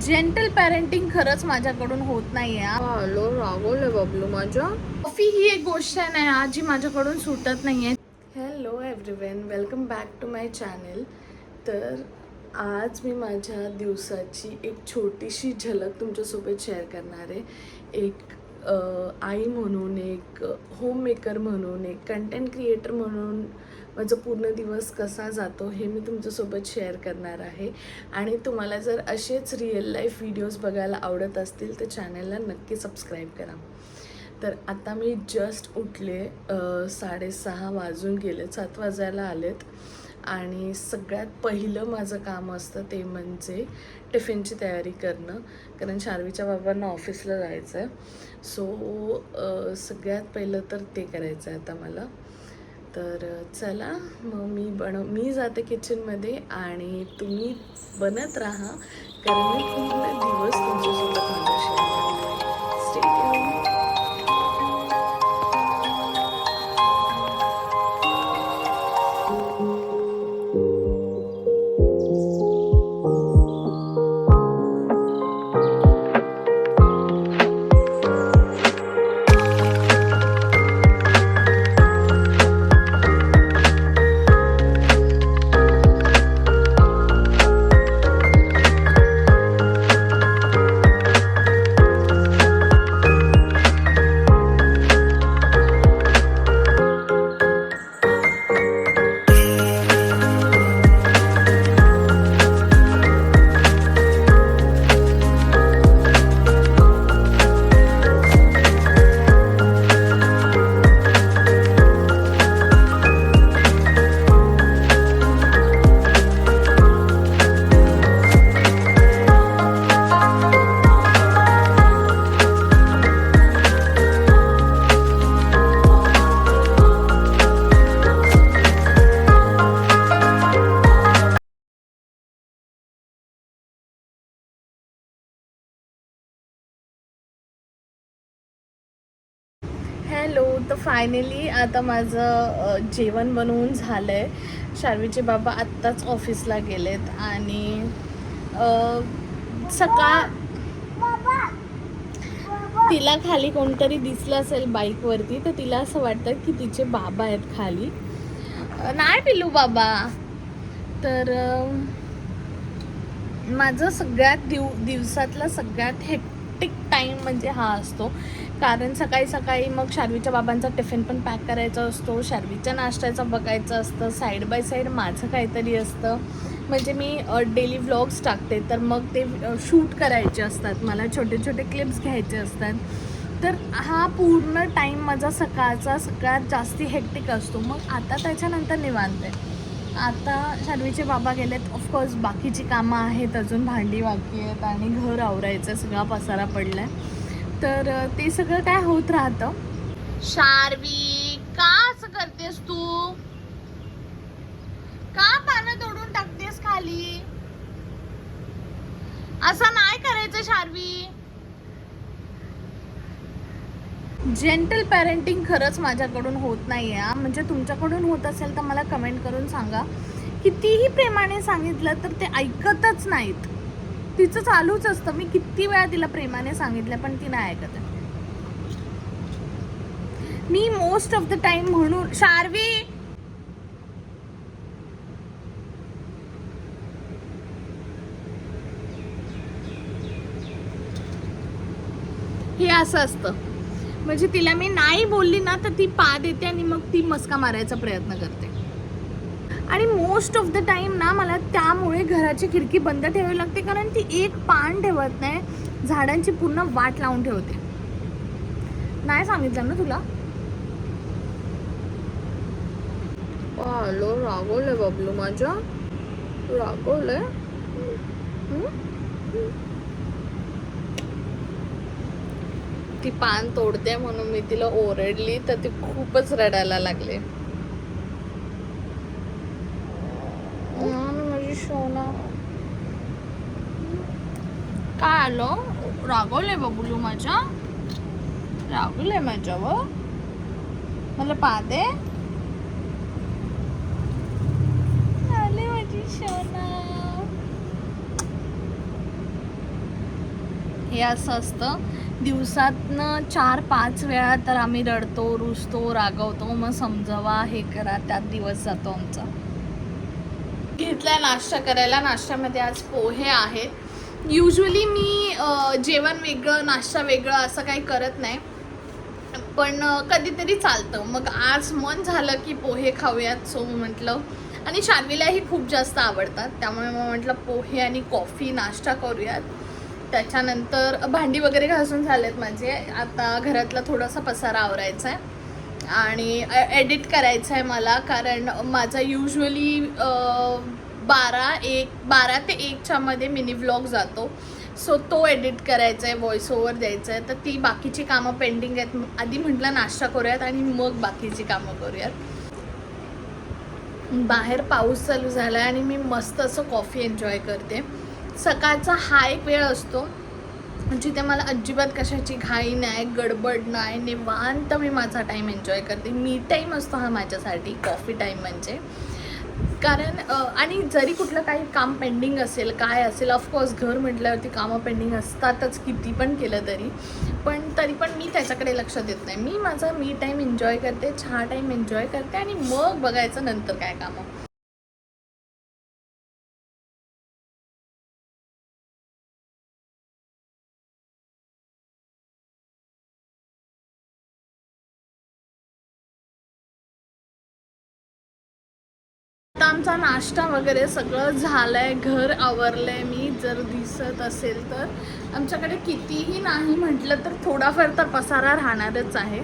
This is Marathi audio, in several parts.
जेंटल पॅरेंटिंग खरंच माझ्याकडून होत नाहीये. हॅलो, रागवले बबलू माझ्या. कॉफी ही एक गोष्ट आहे ना जी माझ्याकडून सुटत नाहीये. Hello everyone, welcome back to my channel. तर आज मी माझ्या दिवसाची एक छोटीशी झलक तुमच्यासोबत शेअर करणार आहे. एक आई म्हणून, एक होममेकर म्हणून, एक कंटेंट क्रिएटर म्हणून माझा पूर्ण दिवस कसा जातो हे मी तुमच्यासोबत शेअर करणार आहे. आणि तुम्हाला जर असेच रिअल लाईफ व्हिडिओज बघायला आवडत असतील तर चॅनलला नक्की सबस्क्राईब करा. तर आता मी जस्ट उठले, 6:30 वाजून गेले, 7 वाजायला आलेत. आणि सगळ्यात पहिलं माझं काम असतं ते म्हणजे टिफिनची तयारी करणं, कारण शार्वीच्या बाबांना ऑफिसला जायचं आहे. सो सगळ्यात पहिलं तर ते करायचं आहे आता मला. तर चला मग मी जाते किचनमध्ये आणि तुम्ही बनत राहा, कारण मी पूर्ण दिवस तुमच्यासोबत माझा शेअर करते. Stay tuned. हॅलो. तर फायनली आता माझं जेवण बनवून झालं आहे. शार्वीचे बाबा आत्ताच ऑफिसला गेलेत आणि सकाळ तिला खाली कोणतरी दिसलं असेल बाईकवरती, तर तिला असं वाटतं की तिचे बाबा आहेत खाली. नाही पिल्लू बाबा. तर माझं सगळ्यात दिवसातला सगळ्यात हेक्टिक टाईम म्हणजे हा असतो, कारण सकाळी सकाळी मग शार्वीच्या बाबांचा टिफिन पण पॅक करायचा असतो, शार्वीच्या नाश्त्याचं बघायचं असतं, साईड बाय साईड माझं काहीतरी असतं. म्हणजे मी डेली व्लॉग्स टाकते, तर मग ते शूट करायचे असतात, मला छोटे छोटे क्लिप्स घ्यायचे असतात. तर हा पूर्ण टाईम माझा सकाळचा सगळ्यात जास्ती हेक्टिक असतो. मग आता त्याच्यानंतर निवांत आहे. आता शार्वीचे बाबा गेलेत, ऑफकोर्स बाकीची कामं आहेत, अजून भांडी बाकी आहेत आणि घर आवरायचं, सगळा पसारा पडला आहे. तर ते सगळं काय होत राहतं. शार्वी, का असं करतेस तू? का पानं तोडून टाकतेस खाली? असं नाही करायचं शार्वी. जेंटल पॅरेंटिंग खरंच माझ्याकडून होत नाहीये. म्हणजे तुमच्याकडून होत असेल तर मला कमेंट करून सांगा. कितीही प्रेमाने सांगितलं तर ते ऐकतच नाहीत. तिचं चालूच असतं, मी किती वेळा तिला प्रेमाने सांगितलं पण ती नाही ऐकत. मी मोस्ट ऑफ द टाइम म्हणून शार्वी हे असं असतं. म्हणजे तिला मी नाही बोलली ना तर ती पा देते आणि मग ती मस्का मारायचा प्रयत्न करते. आणि मोस्ट ऑफ द टाइम ना मला त्यामुळे घराची खिडकी बंद ठेवावी लागते, कारण ती एक पान ठेवत नाही, झाडांची पूर्ण वाट लावून ठेवते. नाही सांगितलं ना तुला? हॅलो, रागवले बबलू माझ्या. रागवले. ती पान तोडते म्हणून मी तिला ओरडली तर ती खूपच रडायला लागले. माझी सोना. काय आलं? रागवले बबलू माझ्या. रागवले माझ्यावर. मला पाहते. आले माझी सोना. हे असं असतं. दिवसातनं 4-5 वेळा तर आम्ही रडतो, रुसतो, रागवतो, मग समजावा, हे करा, त्यात दिवस जातो आमचा. घेतलाय नाश्ता करायला. नाश्त्यामध्ये आज पोहे आहेत. युजली मी जेवण वेगळं नाश्ता वेगळं असं काही करत नाही, पण कधीतरी चालतं. मग आज मन झालं की पोहे खाऊयात, सो म्हटलं. आणि शार्वीलाही खूप जास्त आवडतात, त्यामुळे मग म्हटलं पोहे आणि कॉफी नाश्ता करूयात. त्याच्यानंतर भांडी वगैरे घासून झालेत माझे. आता घरातला थोडासा पसारा आवरायचा आहे आणि एडिट करायचं आहे मला, कारण माझा युजली 12 ते 1च्या मध्ये मिनी व्लॉग जातो. सो तो एडिट करायचा आहे, व्हॉइस ओव्हर द्यायचं आहे. तर ती बाकीची कामं पेंडिंग आहेत. आधी म्हटलं नाश्ता करूयात आणि मग बाकीची कामं करूयात. बाहेर पाऊस चालू झाला आहे आणि मी मस्त असं कॉफी एन्जॉय करते. सकाळचा हा एक वेळ असतो जिथे मला अजिबात कशाची घाई नाही, गडबड नाही, निवांत मी माझा टाईम एन्जॉय करते. मी टाईम असतो हा माझ्यासाठी, कॉफी टाईम म्हणजे. कारण आणि जरी कुठलं काही काम पेंडिंग असेल, काय असेल, ऑफकोर्स घर म्हटल्यावरती कामं पेंडिंग असतातच किती पण केलं तरी, पण तरी पण मी त्याच्याकडे लक्ष देत नाही. मी माझा टाईम एन्जॉय करते, चहा टाईम एन्जॉय करते आणि मग बघायचं नंतर काय कामं. आता आमचा नाश्ता वगैरे सगळं झालंय, घर आवरलंय. मी जर दिसत असेल तर आमच्याकडे कितीही नाही म्हटलं तर थोडाफार तर पसारा राहणारच आहे.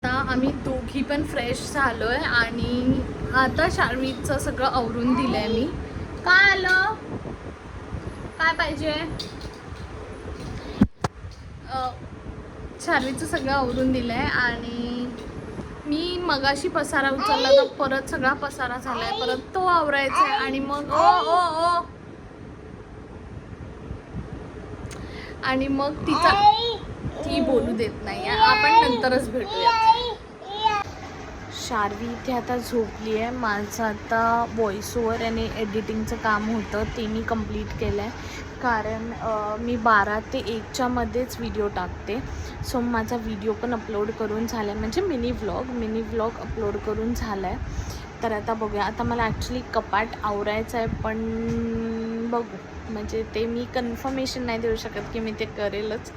आता आम्ही दोघी पण फ्रेश झालोय आणि आता शार्वीचं सगळं आवरून दिलंय मी. काय आलं, काय पाहिजे? शार्वीचं सगळं आवरून दिलंय आणि मी मगाशी पसारा उचलला तर परत सगळा पसारा झालाय, परत तो आवरायचा आहे आणि मग आणि मग ती बोलू देत नाही. आपण नंतरच भेटूया. शार्वी इथे आता झोपली आहे. माझं आता व्हॉइस ओव्हर आणि एडिटिंगचं काम होतं ते मी कंप्लीट केलं आहे, कारण मी 12 ते 1च्या मध्येच व्हिडिओ टाकते. सो माझा व्हिडिओ पण अपलोड करून झाला आहे, म्हणजे मिनी व्लॉग अपलोड करून झाला आहे. तर आता बघूया. आता मला ॲक्च्युली कपाट आवरायचं आहे, पण बघू, म्हणजे ते मी कन्फर्मेशन नाही देऊ शकत की मी ते करेलच,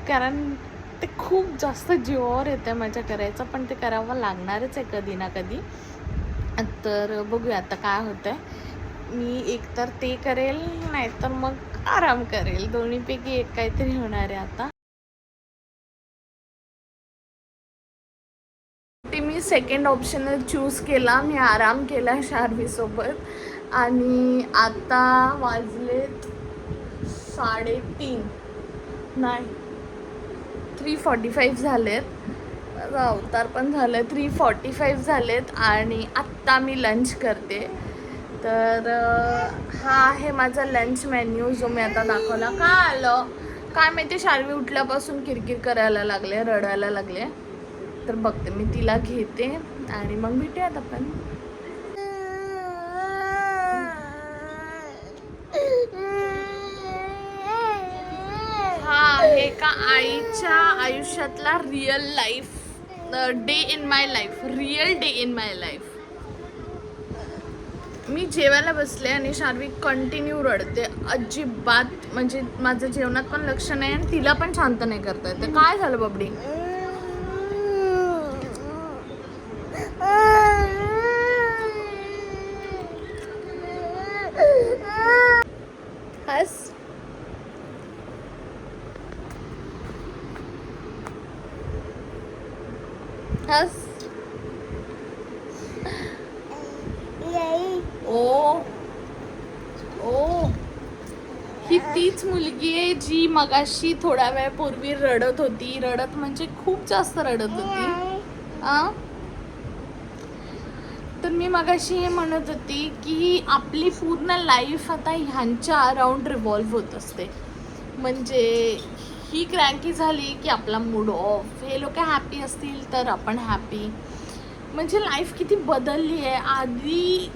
कारण ते खूप जास्त जीवावर येतं आहे माझ्या करायचं, पण ते करावं लागणारच आहे कधी ना कधी. तर बघूया आता काय होतं आहे. मी एकतर ते करेल, नाहीतर मग आराम करेल. दोन्हीपैकी एक काहीतरी होणार आहे आता. ते मी सेकंड ऑप्शन चूज केला. मी आराम केला शार्वीसोबत आणि आता वाजलेत 3:30 नाही 3:45 झालेत. माझा अवतार पण झालं 3:45 झालेत आणि आत्ता मी लंच करते. तर हा आहे माझा लंच मेन्यू जो मी आता दाखवला. काय आलं काय माहिती, शार्वी उठल्यापासून किरकिर करायला लागले, रडायला लागले. तर बघते मी तिला घेते आणि मग भेटूयात आपण. हा आहे का आईच्या आयुष्यातला real life day in my life, real day in my life. मी जेवायला बसले आणि शार्वी कंटिन्यू रडते. अजिबात म्हणजे माझं जेवणात पण लक्ष नाही आणि तिला पण शांत नाही करता येते. काय झालं बबडी? हस. हस. ओ ओ ही तीच मुलगी आहे जी मगाशी थोड्या वेळापूर्वी रडत होती. रडत म्हणजे खूप जास्त रडत होती. तर मी मगाशी हे म्हणत होती की आपली पूर्ण लाईफ आता ह्यांच्या अराउंड रिव्हॉल्व होत असते. म्हणजे ही क्रँकी झाली की आपला मूड ऑफ, हे लोक हॅपी असतील तर आपण हॅपी. म्हणजे लाईफ किती बदलली आहे. आधी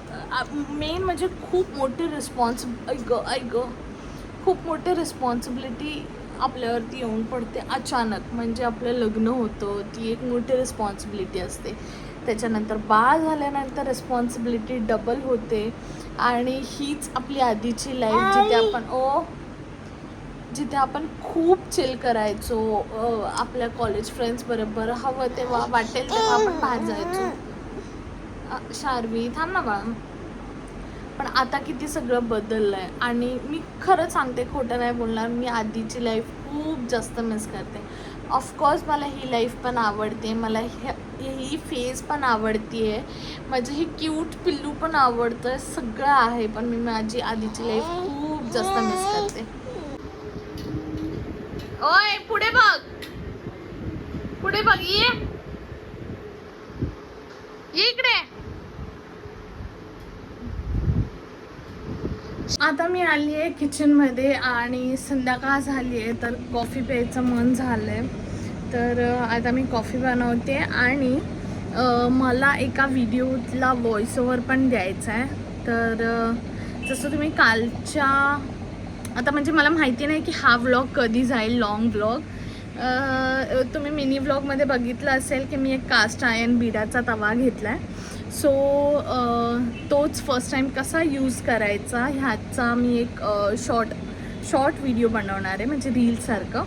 मेन म्हणजे खूप मोठी खूप मोठी रिस्पॉन्सिबिलिटी आपल्यावरती येऊन पडते अचानक. म्हणजे आपलं लग्न होतं, ती एक मोठी रिस्पॉन्सिबिलिटी असते. त्याच्यानंतर बाळ झाल्यानंतर रिस्पॉन्सिबिलिटी डबल होते. आणि हीच आपली आधीची लाईफ जिथे आपण खूप चिल करायचो. आपल्या कॉलेज फ्रेंड्स बरोबर हवं तेव्हा वाटेल तेव्हा आपण बाहेर जायचो. शार्वी थांब ना बाळा. पण आता किती सगळं बदललं आहे. आणि मी खरं सांगते, खोटं नाही बोलणार, मी आधीची लाईफ खूप जास्त मिस करते. ऑफकोर्स मला ही लाईफ पण आवडते, मला ही फेज पण आवडते आहे, माझं ही क्यूट पिल्लू पण आवडतं, सगळं आहे. पण मी माझी आधीची लाईफ खूप जास्त मिस करते. ओय पुढे बघ, पुढे बघ, ये इकडे. आता मी आली आहे किचनमध्ये आणि संध्याकाळ झाली आहे तर कॉफी प्यायचं मन झालं आहे. तर आता मी कॉफी बनवते आणि मला एका व्हिडिओला व्हॉइस ओव्हर पण द्यायचा आहे. तर जसं तुम्ही कालच्या आता म्हणजे मला माहिती नाही की हा व्लॉग कधी जाईल, लॉंग व्लॉग. तुम्ही मिनी व्लॉगमध्ये बघितलं असेल की मी एक कास्ट आयर्न बिडाचा तवा घेतला आहे. सो तोच फर्स्ट टाईम कसा यूज करायचा ह्याचा मी एक शॉर्ट व्हिडिओ बनवणार आहे, म्हणजे रीलसारखं.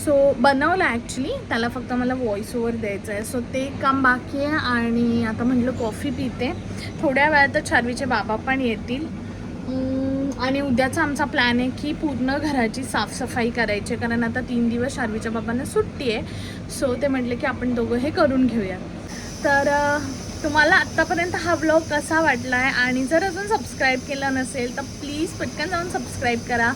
सो बनवलं ॲक्च्युली, त्याला फक्त मला व्हॉइस ओव्हर द्यायचं आहे. सो ते काम बाकी आहे. आणि आता म्हटलं कॉफी पिते. थोड्या वेळात शार्वीचे बाबा पण येतील. आणि उद्याचा आमचा प्लॅन आहे की पूर्ण घराची साफसफाई करायची, कारण आता 3 दिवस शार्वीच्या बाबांना सुट्टी आहे. सो ते म्हटले की आपण दोघं हे करून घेऊया. तर तुम्हाला आत्तापर्यंत हा व्लॉग कसा वाटला आहे, आणि जर अजून सबस्क्राईब केलं नसेल तर प्लीज पटकन जाऊन सबस्क्राईब करा,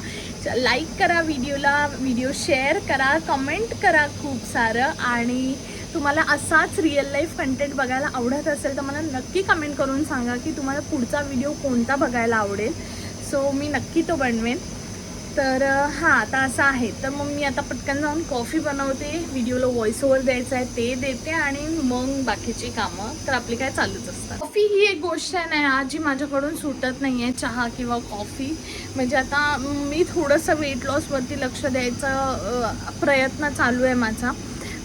लाईक करा व्हिडिओ शेअर करा, कमेंट करा खूप सारं. आणि तुम्हाला असाच रिअल लाईफ कंटेंट बघायला आवडत असेल तर मला नक्की कमेंट करून सांगा की तुम्हाला पुढचा व्हिडिओ कोणता बघायला आवडेल. सो मी नक्की तो बनवेन. तर हां, आता असं आहे. तर मग मी आता पटकन जाऊन कॉफी बनवते, व्हिडिओला व्हॉइस ओव्हर द्यायचा आहे ते देते, आणि मग बाकीची कामं तर आपली काय चालूच असतात. कॉफी ही एक गोष्ट आहे ना आज जी माझ्याकडून सुटत नाही आहे, चहा किंवा कॉफी. म्हणजे आता मी थोडंसं वेट लॉसवरती लक्ष द्यायचा प्रयत्न चालू आहे माझा.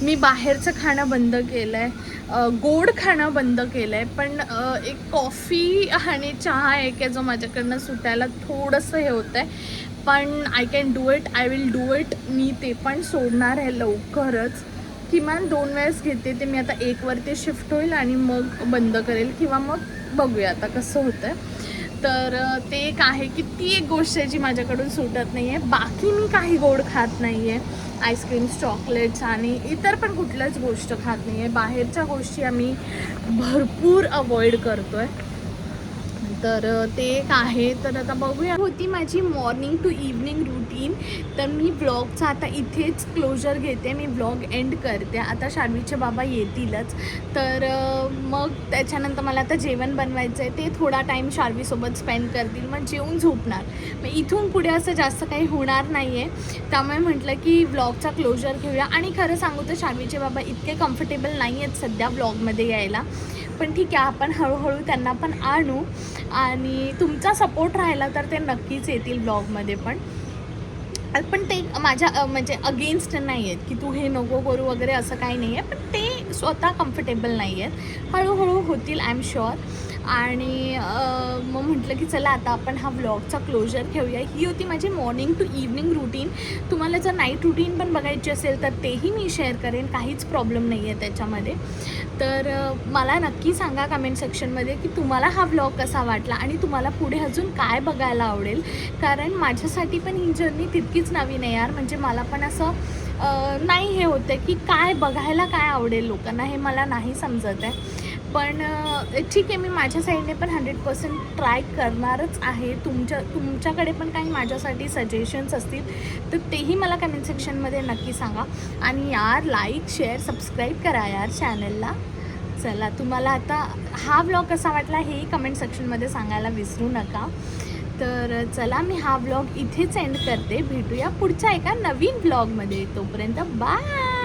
मी बाहेरचं खाणं बंद केलं आहे, गोड खाणं बंद केलं आहे. पण एक कॉफी आणि चहा एक आहे जो माझ्याकडनं सुटायला थोडंसं हे होतं आहे. पण I can do it, I will do it. मी ते पण सोडणार आहे लवकरच. किमान 2 वेळेस घेते ते. मी आता 1 वरती शिफ्ट होईल आणि मग बंद करेल, किंवा मग बघूया आता कसं होतं आहे. तर ते एक आहे की ती एक गोष्ट आहे जी माझ्याकडून सुटत नाही आहे. बाकी मी काही गोड खात नाही आहे, आईस्क्रीम्स, चॉकलेट्स आणि इतर पण कुठल्याच गोष्ट खात नाही आहे. बाहेरच्या गोष्टी आम्ही भरपूर अवॉइड करतो आहे. तर ते एक आहे. तर आता बघूया. होती माझी मॉर्निंग टू इव्हनिंग रुटीन. तर मी व्लॉगचा आता इथेच क्लोजर घेते, मी व्लॉग एंड करते. आता शार्वीचे बाबा येतीलच, तर मग त्याच्यानंतर मला आता जेवण बनवायचं आहे. ते थोडा टाईम शार्वीसोबत स्पेंड करतील, मग जेवून झोपणार. मग इथून पुढे असं जास्त काही होणार नाही आहे. त्यामुळे म्हटलं की व्लॉगचा क्लोजर घेऊया. आणि खरं सांगू तर शार्वीचे बाबा इतके कम्फर्टेबल नाही आहेत सध्या व्लॉगमध्ये यायला, पण ठीक आहे, आपण हळूहळू त्यांना पण आणू. आणि तुमचा सपोर्ट राहिला तर ते नक्कीच येतील ब्लॉगमध्ये. पण ते माझ्या म्हणजे अगेन्स्ट नाही आहेत की तू हे नको करू वगैरे, असं काही नाही आहे. पण ते स्वतः कम्फर्टेबल नाही आहेत. हळूहळू होतील, आय एम शुअर. आणि मग म्हटलं की चला आता आपण हा व्लॉगचा क्लोजर घेऊया. ही होती माझी मॉर्निंग टू इव्हनिंग रुटीन. तुम्हाला जर नाईट रुटीन पण बघायची असेल तर तेही मी शेअर करेन, काहीच प्रॉब्लेम नाही आहे त्याच्यामध्ये. तर मला नक्की सांगा कमेंट सेक्शनमध्ये की तुम्हाला हा व्लॉग कसा वाटला आणि तुम्हाला पुढे अजून काय बघायला आवडेल. कारण माझ्यासाठी पण ही जर्नी तितकीच नवीन आहे यार. म्हणजे मला पण असं नाही हे होतं की काय बघायला काय आवडेल लोकांना, हे मला नाही समजत आहे. पण ठीक आहे, मी माझ्या साईडने पण 100% ट्राय करणारच आहे. तुमच्याकडे पण काही माझ्यासाठी सजेशन्स असतील तर तेही मला कमेंट सेक्शनमध्ये नक्की सांगा. आणि यार लाईक, शेअर, सबस्क्राईब करा यार चॅनलला. चला, तुम्हाला आता हा व्लॉग कसा वाटला हेही कमेंट सेक्शनमध्ये सांगायला विसरू नका. तर चला, मी हा व्लॉग इथेच एंड करते. भेटूया पुढच्या एका नवीन व्लॉगमध्ये. तोपर्यंत बाय.